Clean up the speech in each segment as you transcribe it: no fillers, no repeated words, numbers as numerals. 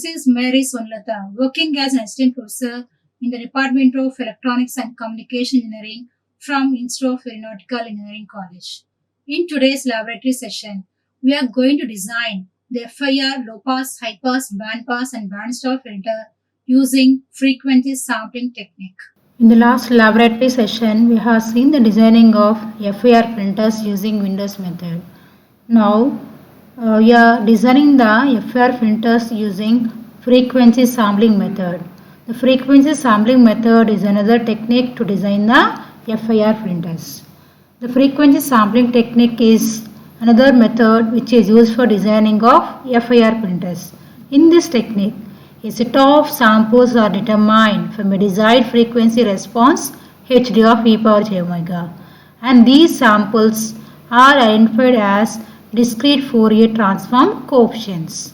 This is Mary Sonlata, working as an assistant professor in the Department of Electronics and Communication Engineering from Institute of Aeronautical Engineering College. In today's laboratory session, we are going to design the FIR low pass, high pass, band pass, and band stop filter using frequency sampling technique. In the last laboratory session, we have seen the designing of FIR filters using Windows method. Now, we are designing the FIR filters using frequency sampling method. The frequency sampling method is another technique to design the FIR filters. The frequency sampling technique is another method which is used for designing of FIR filters. In this technique, a set of samples are determined from a desired frequency response Hd of e power j omega, and these samples are identified as discrete Fourier transform coefficients.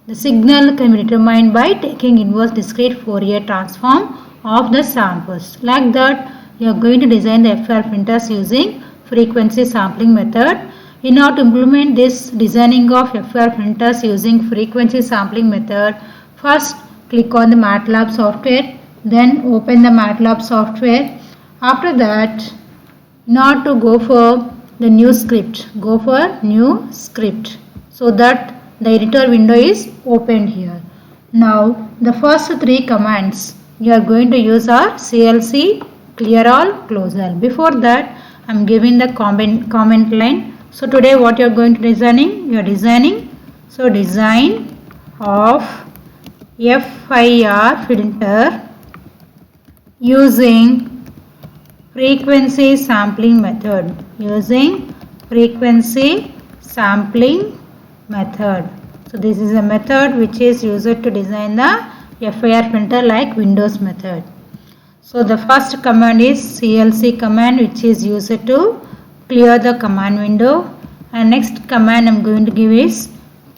The signal can be determined by taking inverse discrete Fourier transform of the samples. Like that, you are going to design the FIR filters using frequency sampling method. In order to implement this designing of FIR filters using frequency sampling method, first click on the MATLAB software, then open the MATLAB software. After that, not to go for the new script, go for new script, so that the editor window is opened here. Now the first three commands you are going to use are CLC, clear all, close all. Before that, I am giving the comment line. So today what you are going to designing? You are designing, so design of FIR filter using frequency sampling method. Using frequency sampling method. So this is a method which is used to design the FIR filter like Windows method. So the first command is CLC command, which is used to clear the command window, and next command I am going to give is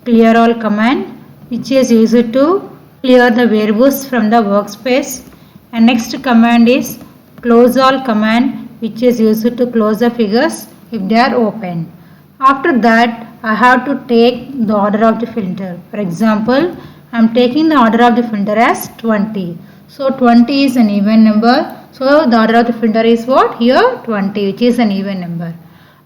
clear all command, which is used to clear the variables from the workspace, and next command is close all command, which is used to close the figures if they are open. After that, I have to take the order of the filter. For example, I am taking the order of the filter as 20. So 20 is an even number. So the order of the filter is what? Here 20, which is an even number.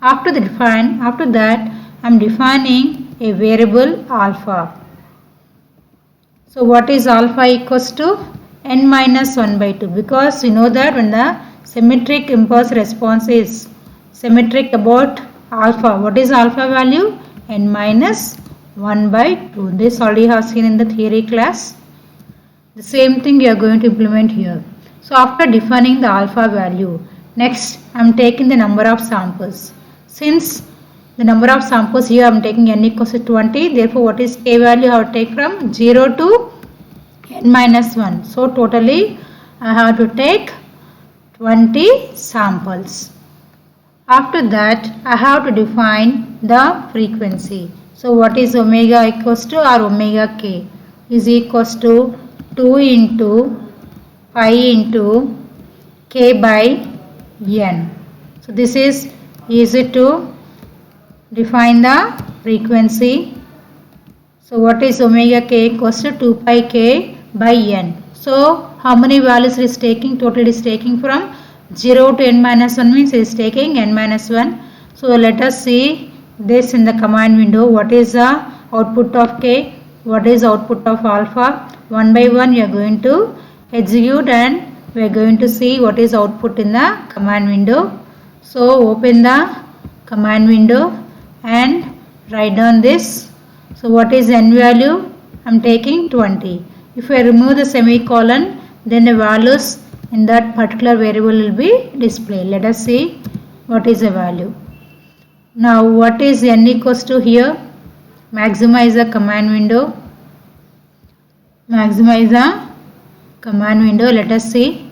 After that, I am defining a variable alpha. So what is alpha equals to? N minus 1 by 2, because we know that when the symmetric impulse response is symmetric about alpha, what is alpha value? N minus 1 by 2. This already have seen in the theory class. The same thing you are going to implement here. So after defining the alpha value, next I am taking the number of samples. Since the number of samples here I am taking n equals to 20, therefore what is k value I have to take from 0 to n minus 1. So totally I have to take 20 samples. After that, I have to define the frequency. So what is omega equals to, or omega k is equals to 2 into pi into k by n. So this is easy to define the frequency. So what is omega k equals to 2 pi k by n. So how many values it is taking? Total it is taking from 0 to n minus 1, means it is taking n minus 1. So let us see this in the command window. What is the output of k? What is output of alpha? One by one you are going to execute, and we are going to see what is output in the command window. So open the command window and write down this. So what is n value? I am taking 20. If I remove the semicolon, then the values in that particular variable will be displayed. Let us see what is the value. Now what is n equals to here? Maximize the command window. Maximize the command window. Let us see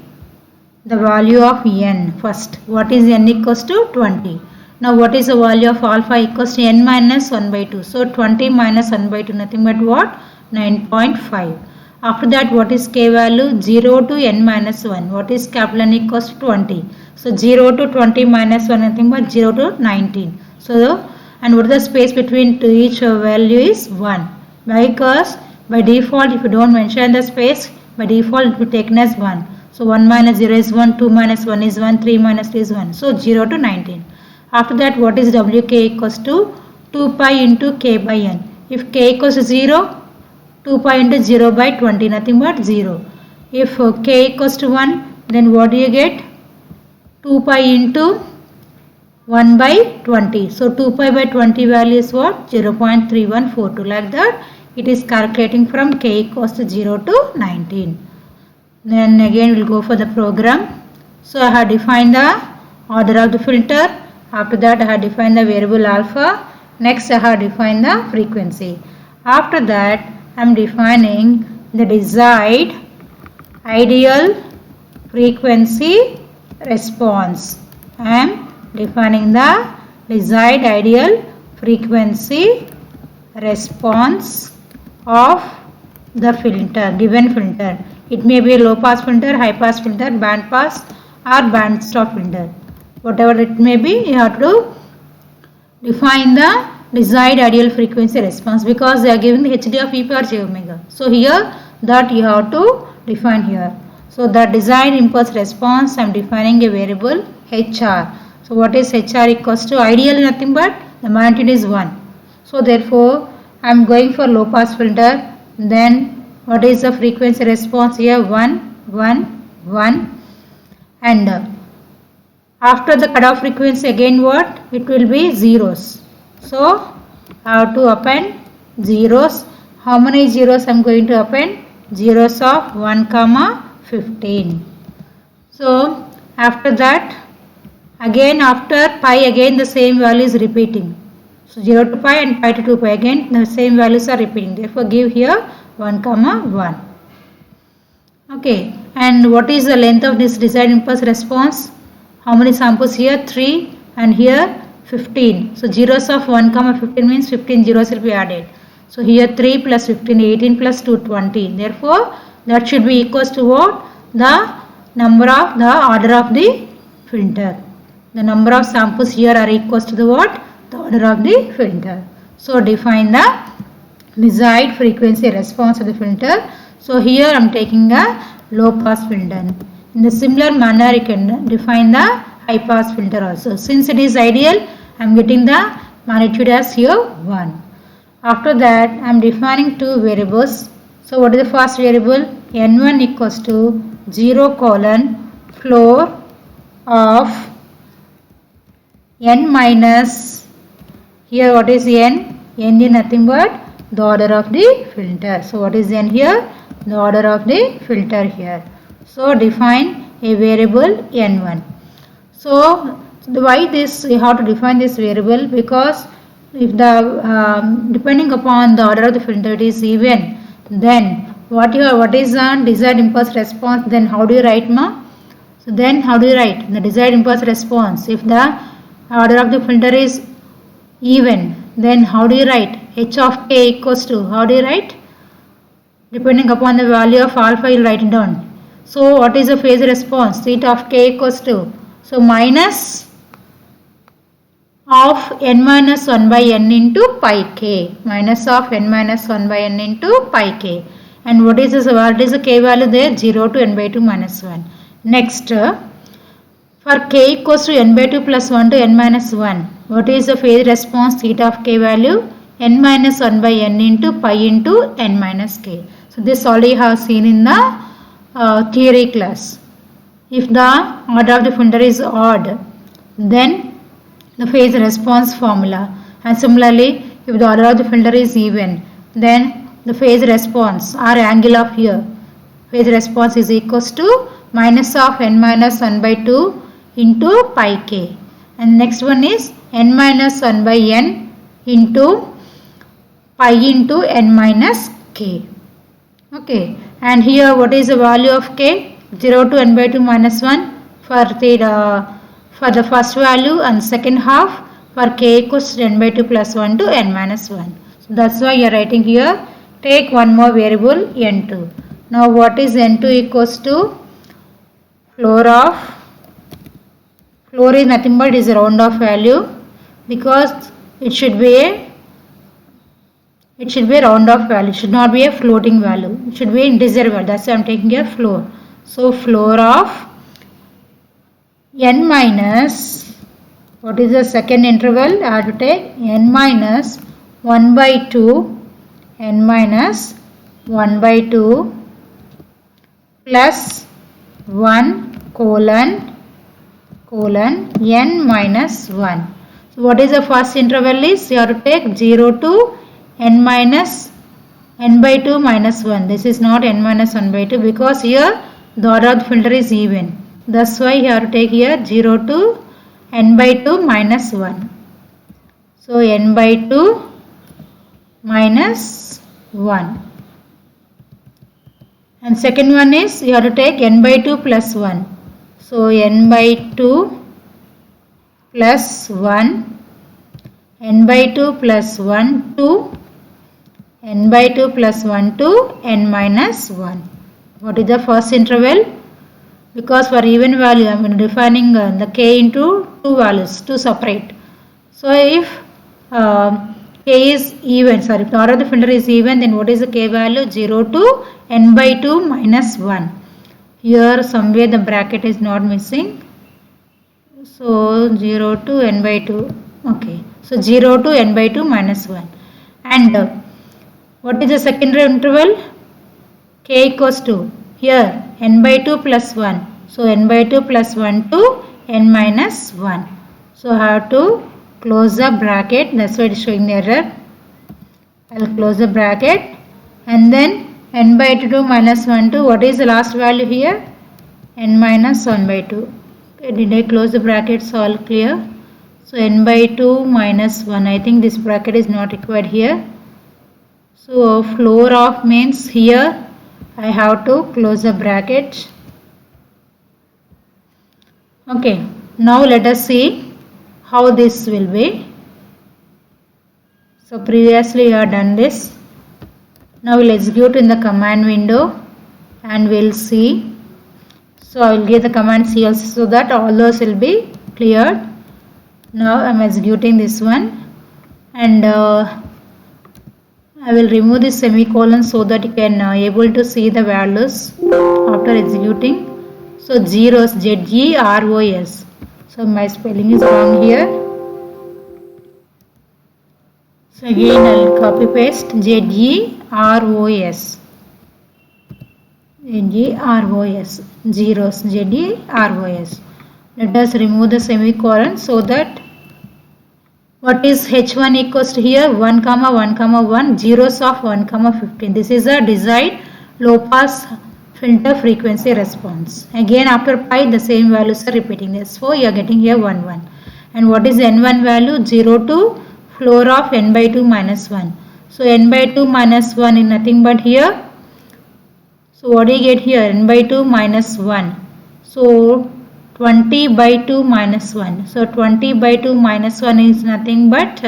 the value of n first. What is n equals to 20. Now what is the value of alpha equals to n minus 1 by 2. So 20 minus 1 by 2, nothing but what? 9.5. After that, what is k value? 0 to n minus 1. What is capital N equals to 20. So 0 to 20 minus 1, nothing but 0 to 19. So, and what is the space between each value is 1. Because by default if you don't mention the space, by default it will be taken as 1. So 1 minus 0 is 1, 2 minus 1 is 1, 3 minus 3 is 1. So 0 to 19. After that, what is Wk equals to 2 pi into k by n. If k equals to 0, 2 pi into 0 by 20, nothing but 0. If k equals to 1, then what do you get? 2 pi into 1 by 20. So 2 pi by 20 value is what? 0.3142. Like that, it is calculating from k equals to 0 to 19. Then again we'll go for the program. So I have defined the order of the filter. After that I have defined the variable alpha. Next I have defined the frequency. After that I am defining the desired ideal frequency response. I am defining the desired ideal frequency response of the filter, given filter. It may be a low pass filter, high pass filter, band pass or band stop filter. Whatever it may be, you have to define the desired ideal frequency response because they are giving the HD of e power j omega. So here that you have to define here. So the desired impulse response, I am defining a variable HR. So what is HR equals to? Ideal nothing but the magnitude is 1. So therefore I am going for low pass filter. Then what is the frequency response here? 1, 1, 1. And after the cutoff frequency again what? It will be zeros. So I have to append zeros. How many zeros I am going to append? Zeros of 1, 15. So after that again after pi again the same value is repeating. So 0 to pi and pi to 2 pi again the same values are repeating. Therefore give here 1, 1. Okay, and what is the length of this desired impulse response? How many samples here? 3 and here 15. So zeros of 1, 15 means 15 zeros will be added. So here 3 plus 15, 18 plus 2, 20. Therefore that should be equals to what? The number of the order of the filter. The number of samples here are equals to the what? The order of the filter. So define the desired frequency response of the filter. So here I am taking a low pass filter. In the similar manner you can define the high pass filter also. Since it is ideal, I am getting the magnitude as here 1. After that I am defining two variables. So what is the first variable? N1 equals to 0 colon floor of n minus, here what is n? N is nothing but the order of the filter. So what is n here? The order of the filter here. So define a variable n1. So why this you have to define this variable? Because if the depending upon the order of the filter it is even, then what is the desired impulse response? Then how do you write ma? So then how do you write the desired impulse response? If the order of the filter is even, then how do you write? H of k equals to, how do you write? Depending upon the value of alpha, you write it down. So what is the phase response? Theta of k equals to, so minus of n minus 1 by n into pi k. Minus of n minus 1 by n into pi k. And what is this? What is the k value there? 0 to n by 2 minus 1. Next, for k equals to n by 2 plus 1 to n minus 1. What is the phase response? Theta of k value? N minus 1 by n into pi into n minus k. So this already have seen in the theory class. If the order of the filter is odd, then the phase response formula. And similarly, if the order of the filter is even, then the phase response or angle of here, phase response is equals to minus of n minus 1 by 2 into pi k. And next one is n minus 1 by n into pi into n minus k. Okay, and here what is the value of k? 0 to n by 2 minus 1 for the first value, and second half for k equals to n by 2 plus 1 to n minus 1. So that's why you are writing here. Take one more variable n2. Now what is n2 equals to? Floor is nothing but is a round off value, because it should be It should be a round off value. It should not be a floating value. It should be integer value. That's why I'm taking a floor. So floor of n minus, what is the second interval? I have to take n minus 1 by 2, n minus 1 by 2 plus 1 colon n minus 1. So what is the first interval is? You have to take 0 to n minus n by 2 minus 1. This is not n minus 1 by 2 because here the order of the filter is even. That's why you have to take here 0 to n by 2 minus 1. So n by 2 minus 1. And second one is you have to take n by 2 plus 1. So n by 2 plus 1, n by 2 plus 1 to n by 2 plus 1 to n minus 1. What is the first interval? Because for even value I am defining the k into two values, two separate. So if k is even, if the order of the filter is even, then what is the k value? 0 to n by 2 minus 1. Here somewhere the bracket is not missing. So 0 to n by 2. Okay. So 0 to n by 2 minus 1. And what is the second interval? K equals to here n by 2 plus 1. So n by 2 plus 1 to n minus 1. So I have to close the bracket. That's why it is showing the error. I will close the bracket and then n by 2 minus 1 to, what is the last value here? N minus 1 by 2. Okay, did I close the bracket? So all clear. So n by 2 minus 1. I think this bracket is not required here. So floor of means here I have to close the bracket. Okay, now let us see how this will be. So previously we have done this. Now we'll execute in the command window and we'll see. So I will give the command CLC so that all those will be cleared. Now I am executing this one and I will remove this semicolon so that you can able to see the values after executing. So zeros, ZEROS. So my spelling is wrong here. So again I will copy paste ZEROS. ZEROS. Zeros, ZEROS. Let us remove the semicolon so that what is H1 equals to here 1 comma 1 comma 1, zeros of 1 comma 15. This is a desired low pass filter frequency response. Again after pi the same values are repeating this. So you are getting here 1 1. And what is n1 value? 0 to floor of n by 2 minus 1. So n by 2 minus 1 is nothing but here. So what do you get here? N by 2 minus 1. So 20 by 2 minus 1. So 20 by 2 minus 1 is nothing but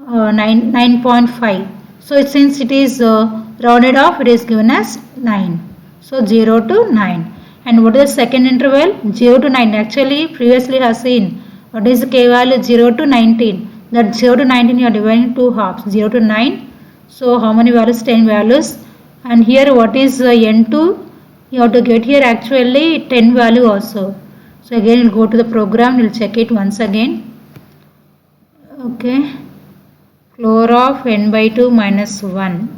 9.5. So since it is rounded off, it is given as 9. So 0 to 9. And what is the second interval? 0 to 9. Actually previously I have seen what is the k value? 0 to 19. That 0 to 19 you are dividing two halves. 0 to 9. So how many values? 10 values. And here what is n2? You have to get here actually 10 value also. So again we'll go to the program, we'll check it once again. Okay. Floor of n by 2 minus 1.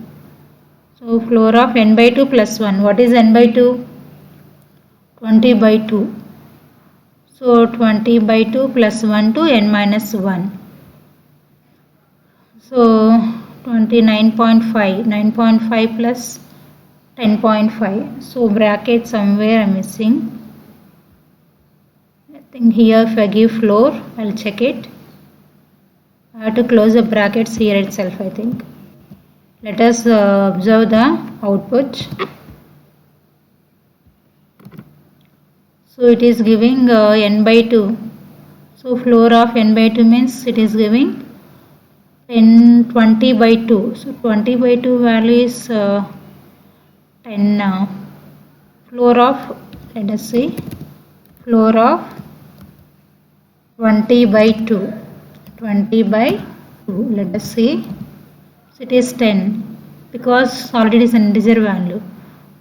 So floor of n by 2 plus 1. What is n by 2? 20 by 2. So 20 by 2 plus 1 to n minus 1. So 29.5. 9.5 plus 10.5. So bracket somewhere I'm missing. I think here if I give floor, I'll check it. I have to close the brackets here itself, I think. Let us observe the output. So it is giving n by 2. So floor of n by 2 means it is giving 20 by 2. So 20 by 2 value is 10. Floor of, let us see, floor of 20 by 2. 20 by 2. Let us see. So it is 10 because already it is an integer value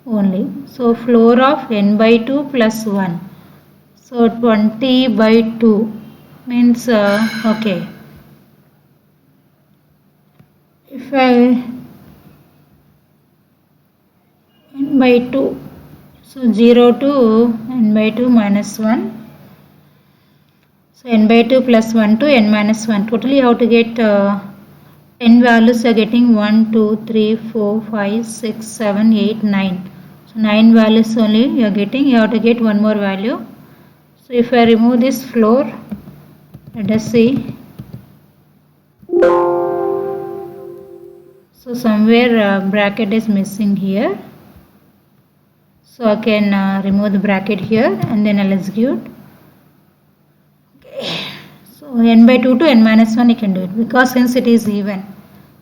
only. So floor of n by 2 plus 1. So 20 by 2 means okay. If I n by 2, so 0 to n by 2 minus 1. So n by 2 plus 1 to n minus 1. Totally how to get 10 values are getting 1, 2, 3, 4, 5, 6, 7, 8, 9. So 9 values only you are getting. You have to get one more value. So if I remove this floor, let us see. So somewhere bracket is missing here. So I can remove the bracket here and then I'll execute. Okay. So n by 2 to n minus 1 you can do it because since it is even.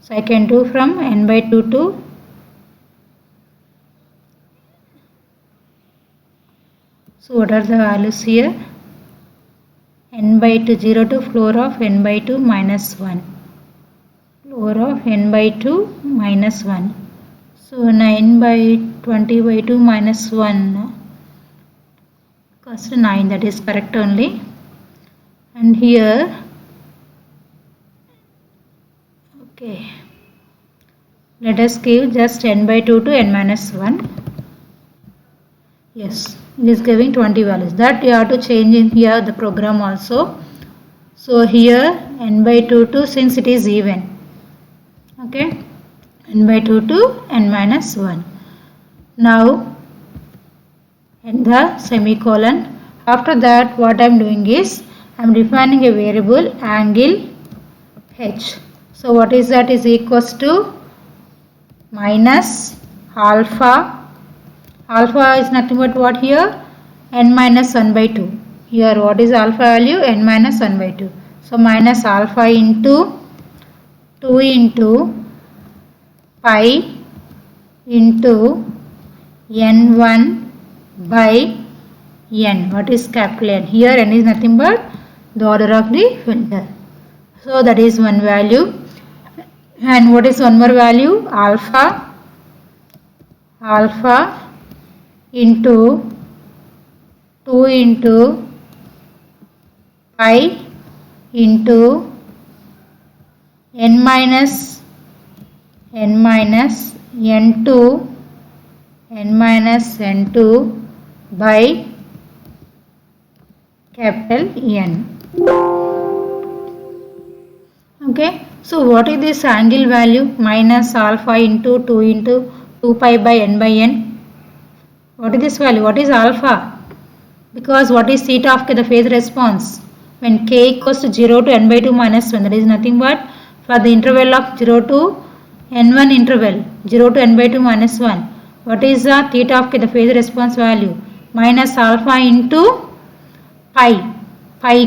So I can do from n by 2 to so what are the values here? N by 2 0 to floor of n by 2 minus 1. Floor of n by 2 minus 1. So 9 by 20 by 2 minus 1 cost 9, that is correct only. And here okay, let us give just n by 2 to n minus 1. Yes, it is giving 20 values. That you have to change in here the program also. So here n by 2 to, since it is even, okay, n by 2 to n minus 1. Now in the semicolon, after that what I am doing is I am defining a variable angle h. So what is that? Is equals to minus alpha. Alpha is nothing but what here? N minus 1 by 2. Here what is alpha value? N minus 1 by 2. So minus alpha into 2 into pi into n1 by n. What is capital N? Here n is nothing but the order of the filter. So that is one value. And what is one more value? Alpha. Alpha into 2 into pi into n minus n2 by capital N. Okay, so what is this angle value? Minus alpha into 2 into 2 pi by n. What is this value? What is alpha? Because what is theta of k? The phase response. When k equals to 0 to n by 2 minus 1, that is nothing but for the interval of 0 to n1 interval, 0 to n by 2 minus 1. What is the theta of k? The phase response value. Minus alpha into pi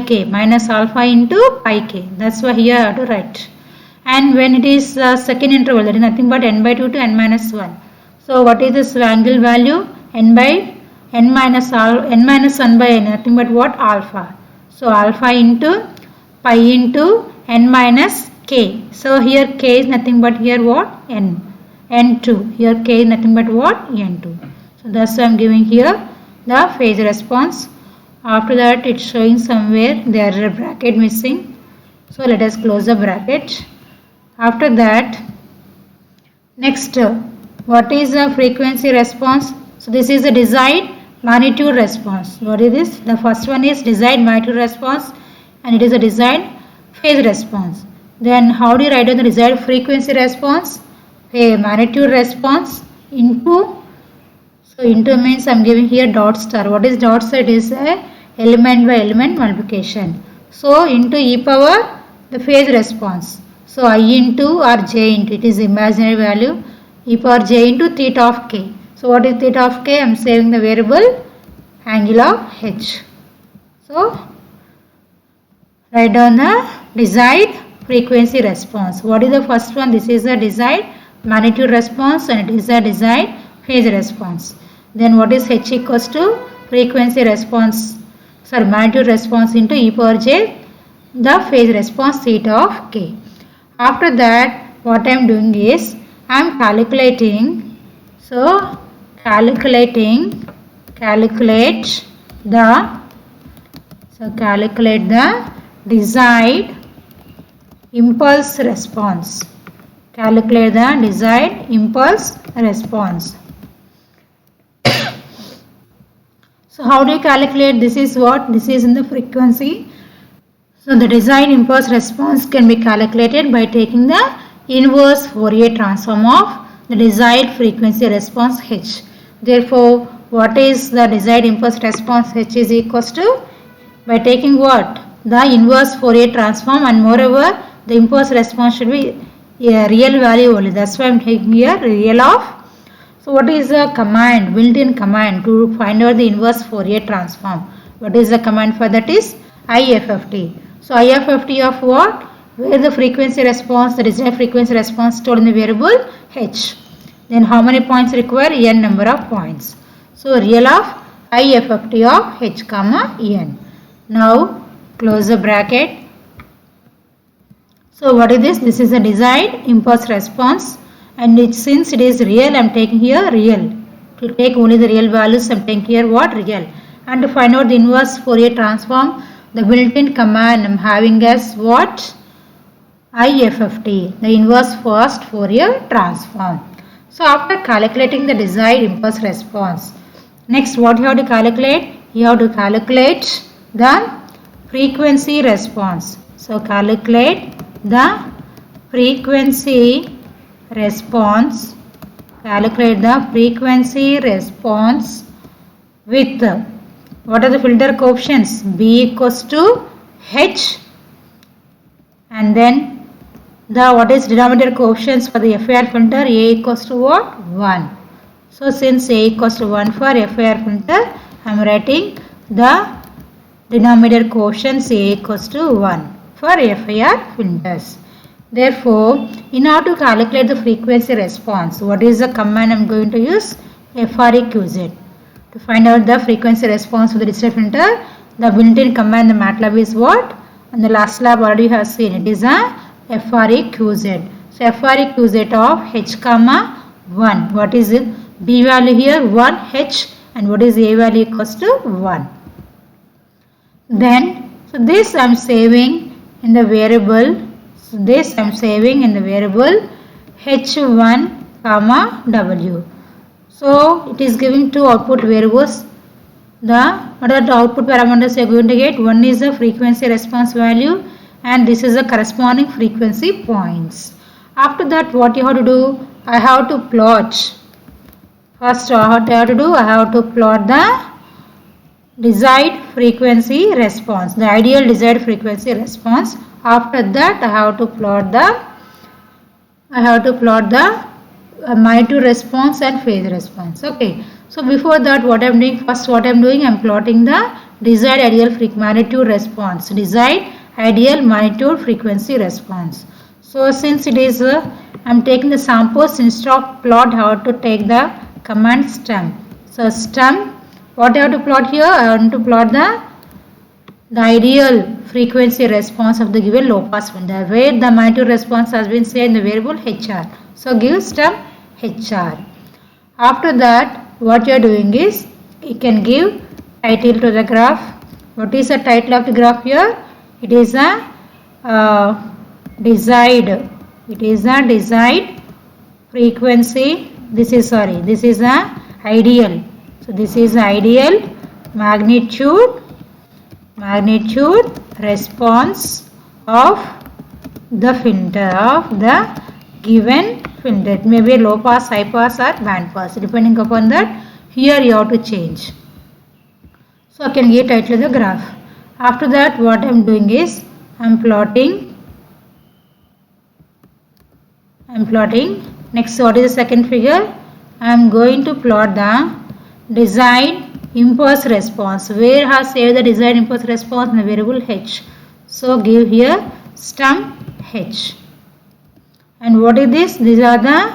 k, minus alpha into pi k. That's why here I have to write. And when it is second interval, that is nothing but n by 2 to n minus 1. So what is this angle value? N by n minus 1 by n, nothing but what? Alpha. So alpha into pi into n minus k. So here k is nothing but here what? n2. Here k is nothing but what? n2. So that's why I am giving here the phase response. After that it's showing somewhere there is a bracket missing. So let us close the bracket. After that, next what is the frequency response? So this is the desired magnitude response. What is this? The first one is desired magnitude response and it is a desired phase response. Then how do you write down the desired frequency response? A magnitude response into, so into means I am giving here dot star. What is dot star? It is a element by element multiplication. So into e power the phase response. So I into or j into, it is imaginary value, e power j into theta of k. So what is theta of k? I am saving the variable angle of h. So write down the desired frequency response. What is the first one? This is the desired magnitude response and it is the desired phase response. Then what is h equals to frequency response, sorry, magnitude response into e power j, the phase response theta of k. After that what I am doing is I am calculating. So calculate the desired impulse response. Calculate the desired impulse response. So how do you calculate? This is what? This is in the frequency. So the desired impulse response can be calculated by taking the inverse Fourier transform of the desired frequency response h. Therefore, what is the desired impulse response h is equals to, by taking what? The inverse Fourier transform, and moreover the impulse response should be a real value only. That's why I am taking here real of. So what is the command, built-in command to find out the inverse Fourier transform? What is the command for that is IFFT. So IFFT of what? Where the frequency response, the desired frequency response stored in the variable h. Then how many points require? N number of points. So real of IFFT of h comma n. Now close the bracket. So what is this? This is the desired impulse response, and since it is real, I am taking here real. To take only the real values, I am taking here what? Real. And to find out the inverse Fourier transform, the built-in command I am having as what? IFFT, the inverse first Fourier transform. So after calculating the desired impulse response, next what you have to calculate? You have to calculate the frequency response. So calculate the frequency response. Calculate the frequency response with what are the filter coefficients? B equals to h, and then the what is denominator coefficients for the FIR filter? A equals to what? 1. So since A equals to 1 for FIR filter, I am writing the denominator coefficients A equals to 1 for FIR filters. Therefore, in order to calculate the frequency response, what is the command I am going to use? FREQZ. To find out the frequency response for the digital filter, the built-in command in the MATLAB is what? And the last lab already have seen, it is a FREQZ. So FREQZ of h comma 1. What is it? B value here 1 h, and what is A value equals to 1. Then, so this I am saving in the variable. So this I am saving in the variable h1 comma w. So it is giving two output variables. What are the output parameters you are going to get? One is the frequency response value, and this is the corresponding frequency points. After that, what you have to do? I have to plot. First, what I have to do? I have to plot the desired frequency response, the ideal desired frequency response. After that, I have to plot the magnitude response and phase response. Okay. So before that, what I am doing? First, what I am doing? I am plotting the desired ideal magnitude response. Desired ideal magnitude frequency response. So since it is, I am taking the samples. Instead of plot, I have to take the command stem. So stem. What I have to plot here? I want to plot the ideal frequency response of the given low pass filter, where the magnitude response has been saved in the variable HR. So give stem HR. After that, what you are doing is, you can give title to the graph. What is the title of the graph here? It is a desired frequency. This is a ideal. So this is ideal magnitude response of the filter, of the given filter. It may be low pass, high pass, or band pass. Depending upon that, here you have to change. So I can give title to the graph. After that, what I am doing is, I am plotting. Next, what is the second figure? I am going to plot the desired impulse response. Where I have saved the desired impulse response in the variable h. So give here stem h. And what is this? These are the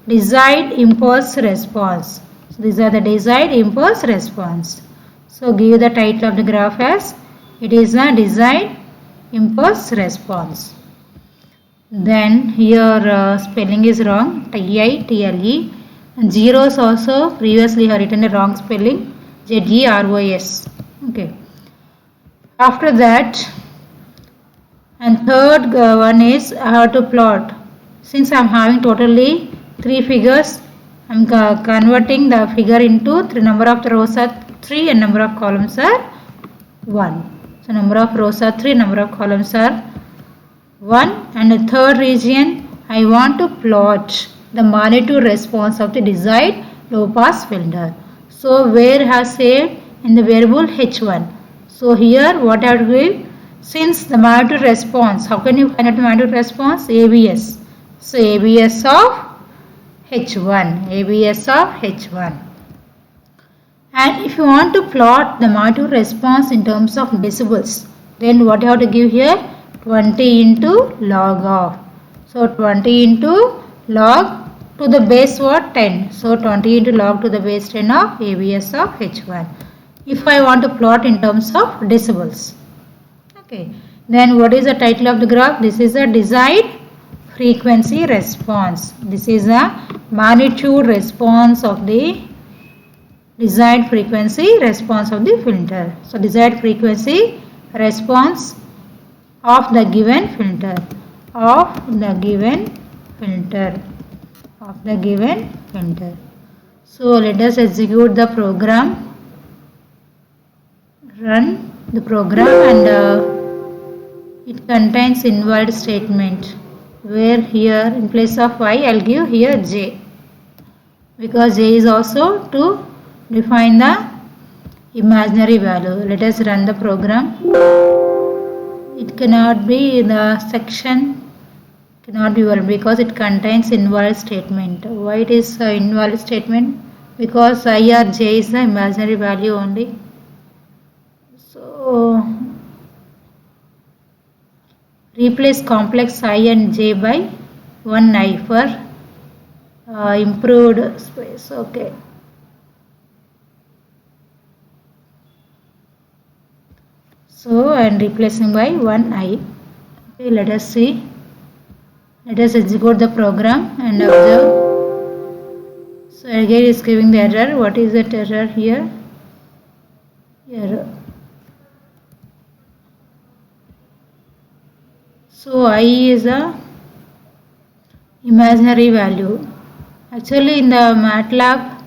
desired impulse response. So these are the desired impulse response. So give the title of the graph as, it is a desired impulse response. Then here spelling is wrong, TITLE, and zeros also previously have written a wrong spelling, ZEROS. Okay. After that, and third one is I have to plot. Since I am having totally 3 figures, I am converting the figure into number of the rows are 3 and number of columns are 1. So number of rows are 3, number of columns are 1, and the third region I want to plot the magnitude response of the desired low pass filter. So where has saved in the variable h1. So here what I have to give, since the magnitude response, how can you find out the magnitude response? ABS. So ABS of h1, ABS of h1. And if you want to plot the magnitude response in terms of decibels, then what you have to give here? 20 into log of. So 20 into log to the base what? 10. So 20 into log to the base 10 of ABS of h1. If I want to plot in terms of decibels. Okay. Then what is the title of the graph? This is a desired frequency response. This is a magnitude response of the desired frequency response of the filter. So desired frequency response of the given filter, of the given filter, of the given filter. So let us execute the program, run the program, and it contains invalid statement, where here in place of I will give here j, because j is also to define the imaginary value. Let us run the program. It cannot be, the section cannot be valid because it contains invalid statement. Why it is invalid statement? Because I or j is the imaginary value only. So replace complex I and j by 1i for improved space. Okay. So I am replacing by 1i. Okay, let us see. Let us execute the program and observe. So again it is giving the error. What is that error here? Error. So I is a imaginary value. Actually in the MATLAB,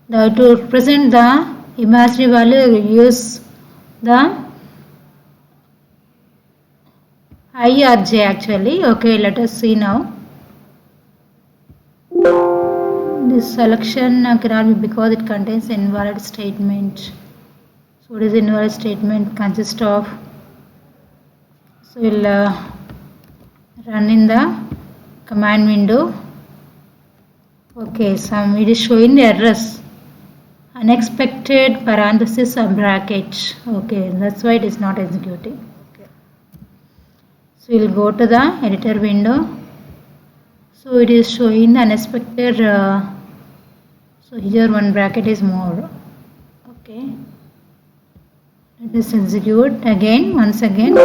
to represent the imaginary value, we use the I or j actually. Okay, let us see now. This selection cannot be because it contains invalid statement. So what is invalid statement consist of? So we'll run in the command window. Okay, it is showing the errors. Unexpected parenthesis or bracket. Okay, that's why it is not executing. Okay. So we'll go to the editor window. So it is showing the unexpected. So here one bracket is more. Okay. Let us execute again, once again.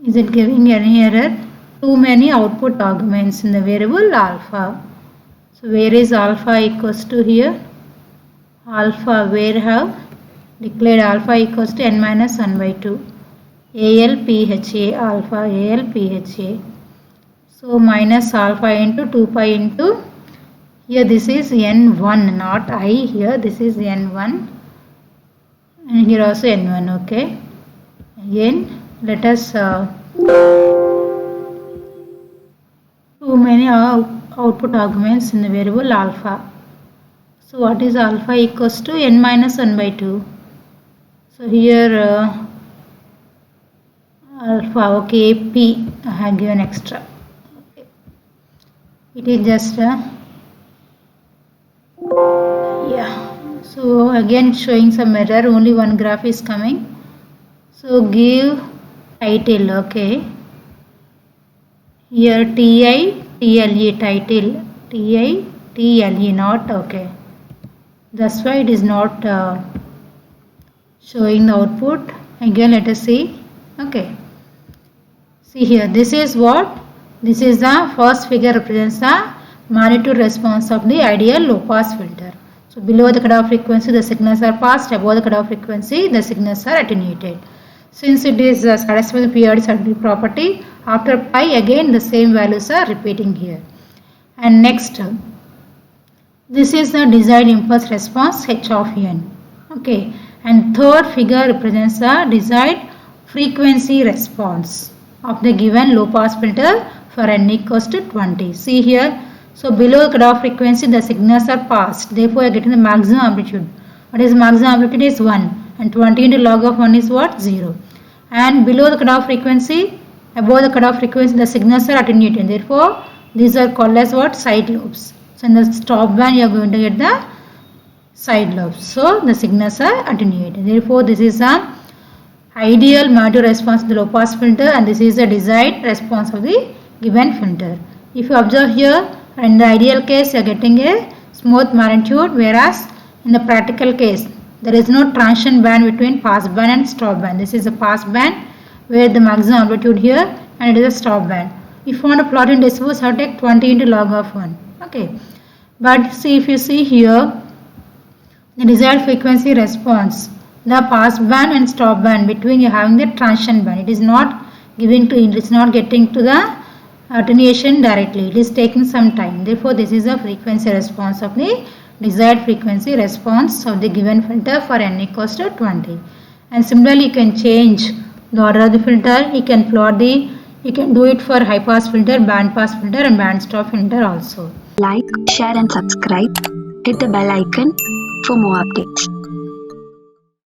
Is it giving any error? Too many output arguments in the variable alpha. So where is alpha equals to here? Alpha, where have declared alpha equals to n minus 1 by 2. ALPHA, alpha, ALPHA. So minus alpha into 2 pi into, here this is n1, not I, here this is n1, and here also n1. Okay. Again let us too many output arguments in the variable alpha. So what is alpha equals to n minus 1 by 2. So here alpha, okay, p I have given extra. Okay. It is just yeah. So again showing some error, only one graph is coming. So give title. Okay. Here TITLE, title, TITLE, not okay. That's why it is not showing the output. Again let us see. Okay. See here, this is what? This is the first figure represents the magnitude response of the ideal low pass filter. So below the cutoff frequency the signals are passed, above the cutoff frequency the signals are attenuated. Since it is satisfied the periodic certainty property, after pi again the same values are repeating here. And next, this is the desired impulse response h of n. Okay, and third figure represents the desired frequency response of the given low pass filter for n equals to 20. See here, so below the cutoff frequency the signals are passed, therefore you are getting the maximum amplitude. What is maximum amplitude is 1 and 20 into log of 1 is what? 0. And below the cutoff frequency, above the cutoff frequency the signals are attenuated, therefore these are called as what? Side lobes. So in the stop band you are going to get the side lobes. So the signals are attenuated. Therefore this is a ideal magnitude response of the low pass filter and this is the desired response of the given filter. If you observe here, in the ideal case you are getting a smooth magnitude, whereas in the practical case there is no transition band between pass band and stop band. This is a pass band where the maximum amplitude here and it is a stop band. If you want to plot in decibels, you have to take 20 into log of 1. Okay. But see, if you see here, the desired frequency response, the pass band and stop band between you having the transition band. It is not giving to, it is not getting to the attenuation directly. It is taking some time. Therefore, this is a frequency response of the desired frequency response of the given filter for n equals to 20. And similarly, you can change the order of the filter. You can plot the, you can do it for high pass filter, band pass filter and band stop filter also. Like, share and subscribe. Hit the bell icon for more updates.